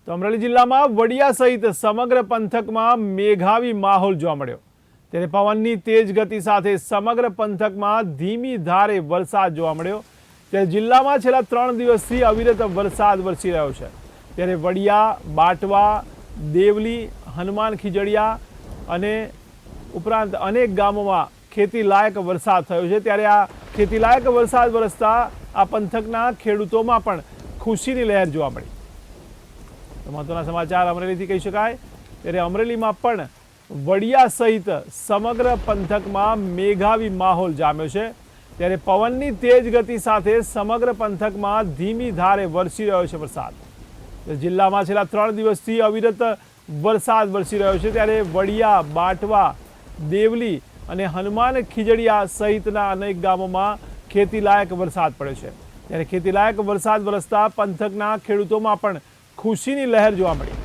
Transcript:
તો અમરેલી જિલ્લામાં વડિયા સહિત સમગ્ર પંથકમાં મેઘાવી માહોલ જોવા મળ્યો ત્યારે પવનની તેજ ગતિ સાથે સમગ્ર પંથકમાં ધીમી ધારે વરસાદ જોવા મળ્યો ત્યારે જિલ્લામાં છેલ્લા 3 દિવસથી અવિરત વરસાદ વરસી રહ્યો છે ત્યારે વડિયા બાટવા દેવલી હનુમાન ખીજડીયા અને ઉપરાંત અનેક ગામોમાં ખેતી લાયક વરસાદ થયો છે ત્યારે આ ખેતી લાયક વરસાદ વરસતા આ પંથકના ખેડૂતોમાં પણ ખુશીની લહેર જોવા મળી મહત્વના સમાચાર અમરેલીથી કહી શકાય ત્યારે અમરેલીમાં પણ વડિયા સહિત સમગ્ર પંથકમાં મેઘાવી માહોલ જામ્યો છે ત્યારે પવનની તેજ ગતિ સાથે સમગ્ર પંથકમાં ધીમી ધારે વરસી રહ્યો છે વરસાદ જિલ્લામાં છેલ્લા 3 દિવસથી અવિરત વરસાદ વરસી રહ્યો છે ત્યારે વડિયા બાટવા દેવલી અને હનુમાન ખીજડીયા સહિતના અનેક ગામોમાં ખેતીલાયક વરસાદ પડ્યો છે ત્યારે ખેતીલાયક વરસાદ વરસતા પંથકના ખેડૂતોમાં પણ ખુશીની લહેર જોવા મળી।